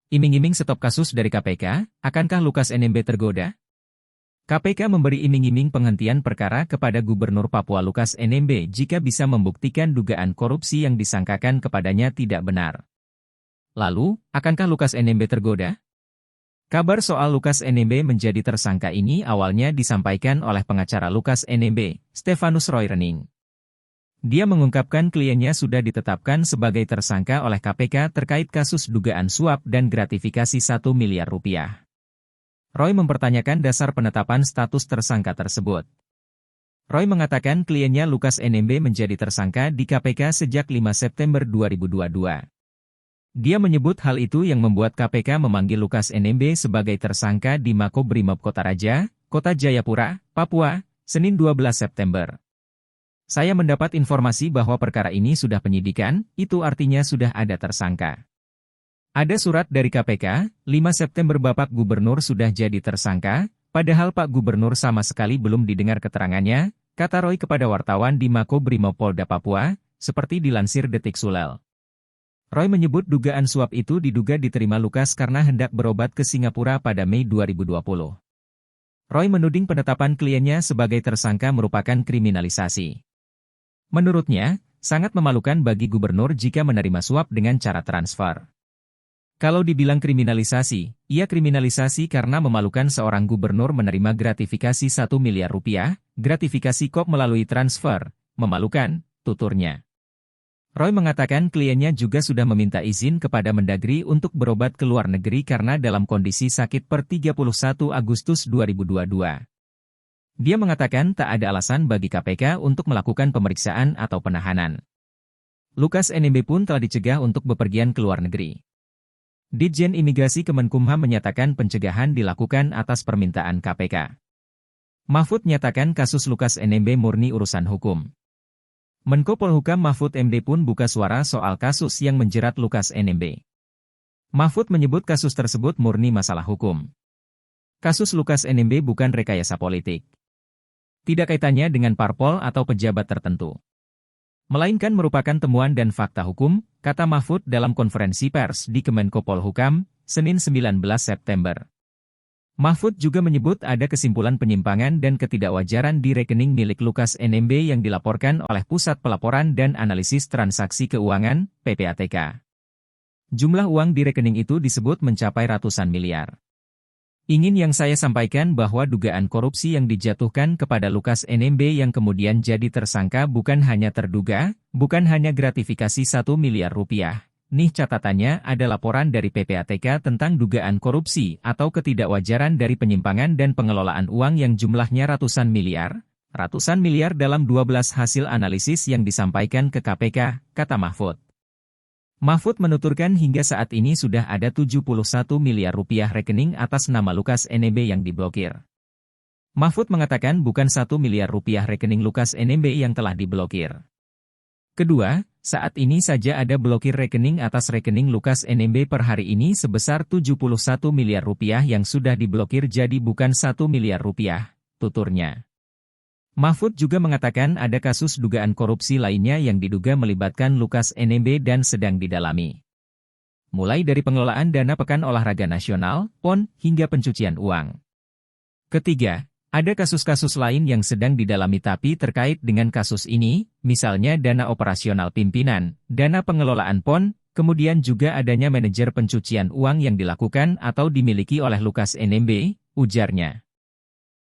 Iming-iming stop kasus dari KPK, akankah Lukas NMB tergoda? KPK memberi iming-iming penghentian perkara kepada Gubernur Papua Lukas NMB jika bisa membuktikan dugaan korupsi yang disangkakan kepadanya tidak benar. Lalu, akankah Lukas NMB tergoda? Kabar soal Lukas NMB menjadi tersangka ini awalnya disampaikan oleh pengacara Lukas NMB, Stefanus Roy Rening. Dia mengungkapkan kliennya sudah ditetapkan sebagai tersangka oleh KPK terkait kasus dugaan suap dan gratifikasi 1 miliar rupiah. Roy mempertanyakan dasar penetapan status tersangka tersebut. Roy mengatakan kliennya Lukas NMB menjadi tersangka di KPK sejak 5 September 2022. Dia menyebut hal itu yang membuat KPK memanggil Lukas NMB sebagai tersangka di Makobrimob Kota Raja, Kota Jayapura, Papua, Senin 12 September. Saya mendapat informasi bahwa perkara ini sudah penyidikan, itu artinya sudah ada tersangka. Ada surat dari KPK, 5 September Bapak Gubernur sudah jadi tersangka, padahal Pak Gubernur sama sekali belum didengar keterangannya, kata Roy kepada wartawan di Makobrimob Polda Papua, seperti dilansir Detik Sulel. Roy menyebut dugaan suap itu diduga diterima Lukas karena hendak berobat ke Singapura pada Mei 2020. Roy menuding penetapan kliennya sebagai tersangka merupakan kriminalisasi. Menurutnya, sangat memalukan bagi gubernur jika menerima suap dengan cara transfer. Kalau dibilang kriminalisasi, ia kriminalisasi karena memalukan seorang gubernur menerima gratifikasi 1 miliar rupiah, gratifikasi kop melalui transfer, memalukan, tuturnya. Roy mengatakan kliennya juga sudah meminta izin kepada Mendagri untuk berobat ke luar negeri karena dalam kondisi sakit per 31 Agustus 2022. Dia mengatakan tak ada alasan bagi KPK untuk melakukan pemeriksaan atau penahanan. Lukas NMB pun telah dicegah untuk bepergian ke luar negeri. Ditjen Imigrasi Kemenkumham menyatakan pencegahan dilakukan atas permintaan KPK. Mahfud nyatakan kasus Lukas NMB murni urusan hukum. Menko Polhukam Mahfud MD pun buka suara soal kasus yang menjerat Lukas NMB. Mahfud menyebut kasus tersebut murni masalah hukum. Kasus Lukas NMB bukan rekayasa politik. Tidak kaitannya dengan parpol atau pejabat tertentu. Melainkan merupakan temuan dan fakta hukum, kata Mahfud dalam konferensi pers di Kemenko Polhukam, Senin 19 September. Mahfud juga menyebut ada kesimpulan penyimpangan dan ketidakwajaran di rekening milik Lukas NMB yang dilaporkan oleh Pusat Pelaporan dan Analisis Transaksi Keuangan, PPATK. Jumlah uang di rekening itu disebut mencapai ratusan miliar. Ingin yang saya sampaikan bahwa dugaan korupsi yang dijatuhkan kepada Lukas NMB yang kemudian jadi tersangka bukan hanya terduga, bukan hanya gratifikasi 1 miliar rupiah. Nih catatannya ada laporan dari PPATK tentang dugaan korupsi atau ketidakwajaran dari penyimpangan dan pengelolaan uang yang jumlahnya ratusan miliar dalam 12 hasil analisis yang disampaikan ke KPK, kata Mahfud. Mahfud menuturkan hingga saat ini sudah ada 71 miliar rupiah rekening atas nama Lukas NMB yang diblokir. Mahfud mengatakan bukan 1 miliar rupiah rekening Lukas NMB yang telah diblokir. Kedua, saat ini saja ada blokir rekening atas rekening Lukas NMB per hari ini sebesar 71 miliar rupiah yang sudah diblokir jadi bukan 1 miliar rupiah, tuturnya. Mahfud juga mengatakan ada kasus dugaan korupsi lainnya yang diduga melibatkan Lukas NMB dan sedang didalami. Mulai dari pengelolaan dana Pekan Olahraga Nasional, PON, hingga pencucian uang. Ketiga, ada kasus-kasus lain yang sedang didalami tapi terkait dengan kasus ini, misalnya dana operasional pimpinan, dana pengelolaan PON, kemudian juga adanya manajer pencucian uang yang dilakukan atau dimiliki oleh Lukas NMB, ujarnya.